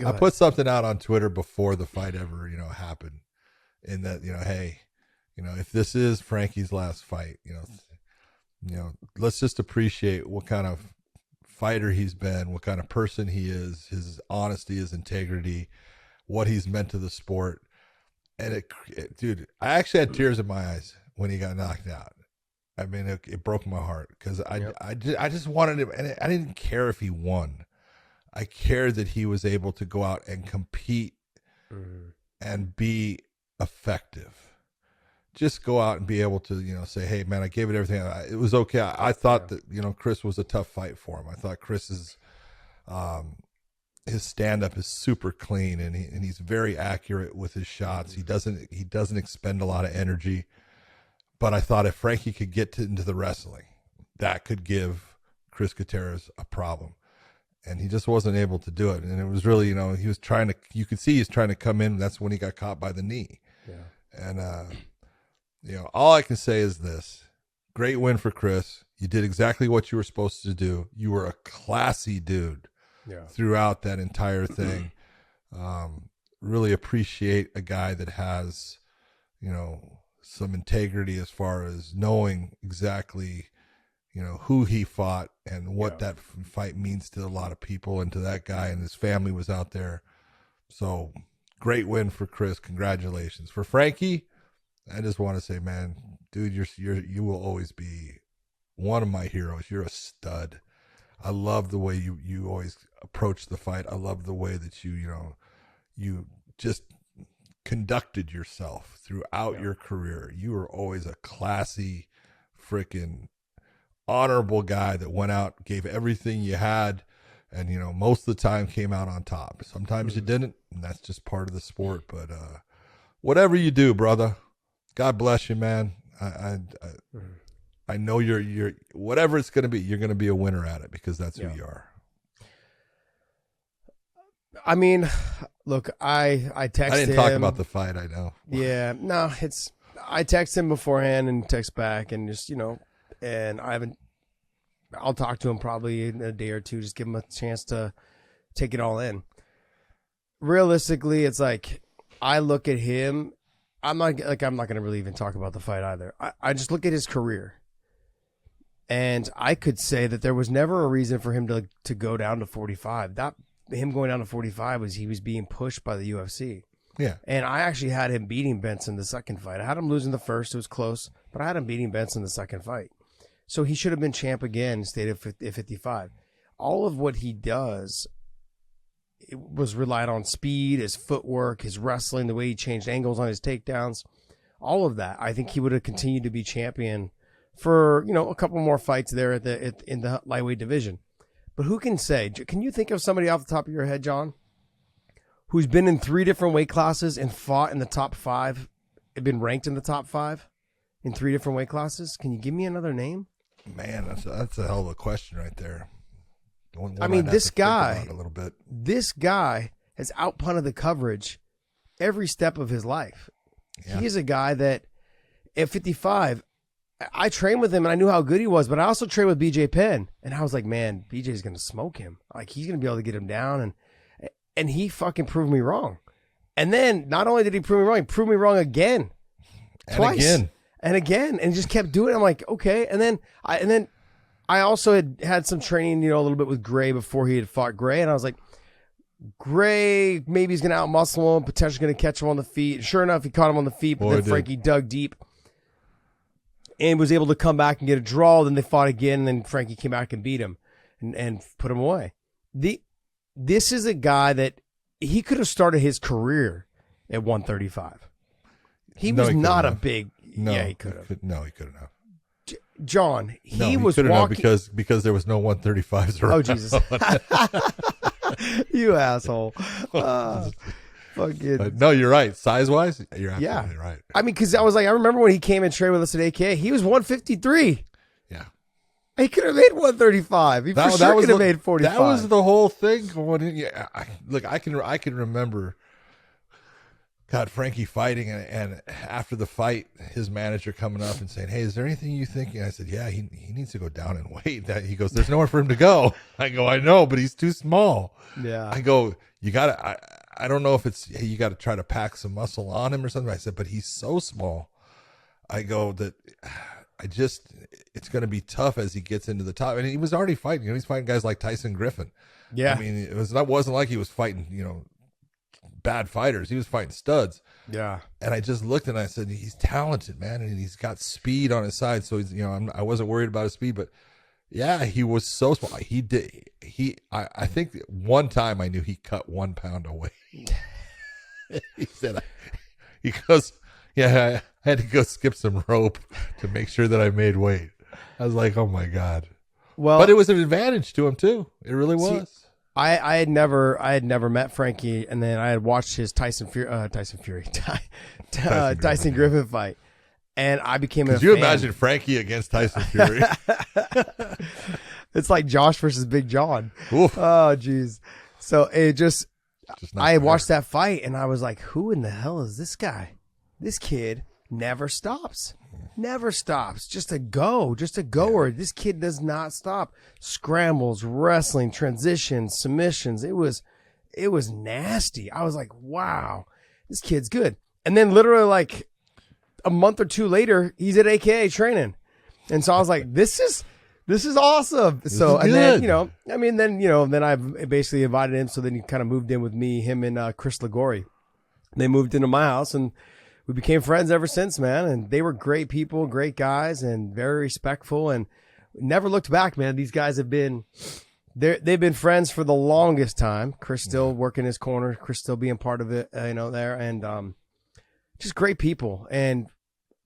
I put something out on Twitter before the fight ever, happened, in that, hey, if this is Frankie's last fight, let's just appreciate what kind of fighter he's been, what kind of person he is, his honesty, his integrity, what he's meant to the sport. And dude, I actually had tears in my eyes when he got knocked out. I mean, it broke my heart because I just wanted him, and I didn't care if he won. I cared that he was able to go out and compete and be effective. Just go out and be able to, say, hey, man, I gave it everything. It was okay. I thought that, Chris was a tough fight for him. I thought Chris's his stand-up is super clean, and he's very accurate with his shots. He doesn't expend a lot of energy. But I thought if Frankie could get into the wrestling, that could give Chris Gutierrez a problem. And he just wasn't able to do it. And it was really, he was trying to, you could see he's trying to come in. That's when he got caught by the knee. Yeah. And, all I can say is this. Great win for Chris. You did exactly what you were supposed to do. You were a classy dude throughout that entire thing. Really appreciate a guy that has, some integrity as far as knowing exactly, who he fought and what that fight means to a lot of people, and to that guy, and his family was out there. So great win for Chris. Congratulations. For Frankie, I just want to say, man, dude, you will always be one of my heroes. You're a stud. I love the way you always approach the fight. I love the way that you just conducted yourself throughout your career. You were always a classy, freaking honorable guy that went out, gave everything you had, and most of the time came out on top. Sometimes you didn't, and that's just part of the sport. But whatever you do, brother, God bless you, man. I know you're whatever it's going to be, you're going to be a winner at it, because that's who you are. I mean, look, I texted him. I didn't talk about the fight, I know. Yeah, no, I text him beforehand and text back, and just, and I'll talk to him probably in a day or two, just give him a chance to take it all in. Realistically, it's like, I look at him, I'm not going to really even talk about the fight either. I just look at his career. And I could say that there was never a reason for him to go down to 45. Him going down to 45 was he was being pushed by the UFC. Yeah. And I actually had him beating Benson the second fight. I had him losing the first. It was close. But I had him beating Benson the second fight. So he should have been champ again, stayed at 55. All of what he does, it was relied on speed, his footwork, his wrestling, the way he changed angles on his takedowns. All of that. I think he would have continued to be champion for, a couple more fights there in the lightweight division. But who can say? Can you think of somebody off the top of your head, John, who's been in 3 different weight classes and fought in the top 5, and been ranked in the top 5 in 3 different weight classes? Can you give me another name? Man, that's a hell of a question right there. I mean, this guy, a little bit. This guy has outpunted the coverage every step of his life. Yeah. He is a guy that at 55, I trained with him and I knew how good he was, but I also trained with BJ Penn, and I was like, man, BJ's going to smoke him. Like, he's going to be able to get him down, and he fucking proved me wrong. And then not only did he prove me wrong, he proved me wrong again. Twice. And again, and just kept doing it. I'm like, okay. And then I also had some training, a little bit with Gray before he had fought Gray, and I was like, Gray maybe he's going to outmuscle him, potentially going to catch him on the feet. Sure enough, he caught him on the feet, but then Frankie dug deep and was able to come back and get a draw. Then they fought again, and then Frankie came back and beat him and put him away. This is a guy that he could have started his career at 135. He was not a big. No, yeah, he could have. No, he couldn't have. John, he was couldn't walking have because there was no 135s around. Oh, Jesus. You asshole. Fucking. No, you're right. Size-wise, you're absolutely right. I mean, because I remember when he came and trained with us at AK, he was 153. Yeah. He could have made 135. He for sure could have made 45. That was the whole thing. Look, I can remember got Frankie fighting, and after the fight, his manager coming up and saying, "Hey, is there anything you think?" And I said, "Yeah, he needs to go down and weight." That he goes, "There's nowhere for him to go." I go, "I know, but he's too small." Yeah. I go, "You gotta. I don't know if it's hey, you got to try to pack some muscle on him or something." I said, "But he's so small." I go that it's going to be tough as he gets into the top, and he was already fighting. He's fighting guys like Tyson Griffin. Yeah. I mean, wasn't like he was fighting bad fighters. He was fighting studs. Yeah. And I just looked and I said, he's talented, man, and he's got speed on his side. So he's, I wasn't worried about his speed, but yeah, he was so small. I think one time I knew he cut 1 pound away. He said, he goes, yeah, I had to go skip some rope to make sure that I made weight. I was like, oh my God. Well, but it was an advantage to him too. It really was. See, I had never met Frankie, and then I had watched his Tyson Griffin fight, and I became a fan. Could you imagine Frankie against Tyson Fury? It's like Josh versus Big John. Oof. Oh, geez. So it I fair. watched that fight, and I was like, who in the hell is this guy? This kid never stops. Never stops. Just a goer. Yeah. This kid does not stop. Scrambles, wrestling, transitions, submissions. It was nasty. I was like, wow, this kid's good. And then literally like a month or two later, he's at AKA training. And so I was like, this is awesome. And then I basically invited him. So then he kind of moved in with me, him and Chris Ligori. They moved into my house, and we became friends ever since, man. And they were great people, great guys, and very respectful, and never looked back, man. These guys they've been friends for the longest time. Chris still working his corner, Chris still being part of it, there, and just great people.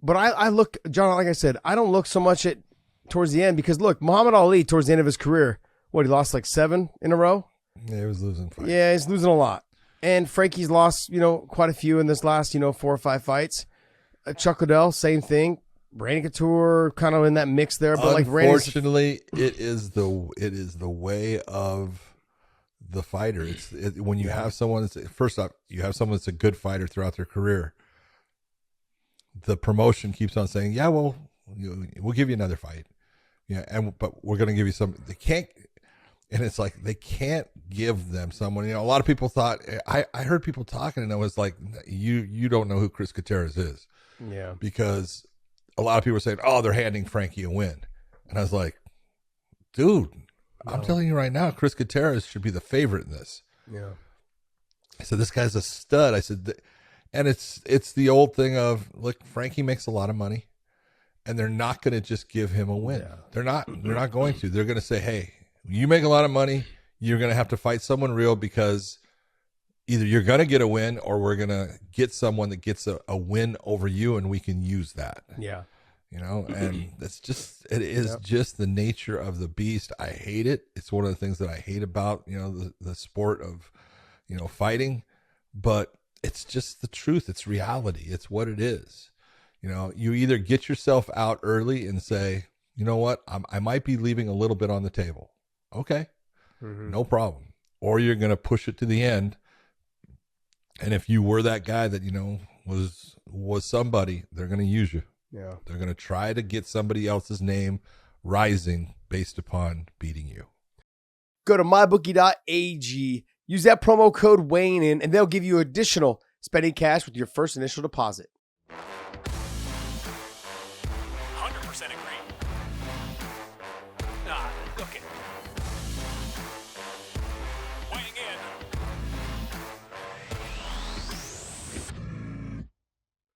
But I look, John, like I said, I don't look so much at towards the end, because look, Muhammad Ali towards the end of his career, he lost like 7 in a row? Yeah, he was losing fights. Yeah, he's losing a lot. And Frankie's lost, quite a few in this last, 4 or 5 fights. Chuck Liddell, same thing. Randy Couture, kind of in that mix there. But unfortunately, it is the way of the fighter. When you have someone first off, you have someone that's a good fighter throughout their career. The promotion keeps on saying, "Yeah, well, we'll give you another fight." Yeah, but we're going to give you some. They can't. And it's like they can't give them someone. A lot of people thought I heard people talking, and I was like, you don't know who Chris Gutierrez is. Yeah. Because a lot of people were saying, "Oh, they're handing Frankie a win." And I was like, dude, no. I'm telling you right now, Chris Gutierrez should be the favorite in this. Yeah. I said, this guy's a stud. I said, and it's the old thing of, look, Frankie makes a lot of money, and they're not going to just give him a win. Yeah. They're not going to. They're going to say, hey, you make a lot of money, you're going to have to fight someone real, because either you're going to get a win, or we're going to get someone that gets a win over you, and we can use that. Yeah. And it is just the nature of the beast. I hate it. It's one of the things that I hate about, the sport of, fighting, but it's just the truth. It's reality. It's what it is. You either get yourself out early and say, you know what, I might be leaving a little bit on the table. Okay, no problem. Or you're going to push it to the end. And if you were that guy that, was somebody, they're going to use you. Yeah. They're going to try to get somebody else's name rising based upon beating you. Go to mybookie.ag, use that promo code Wayne, and they'll give you additional spending cash with your first initial deposit.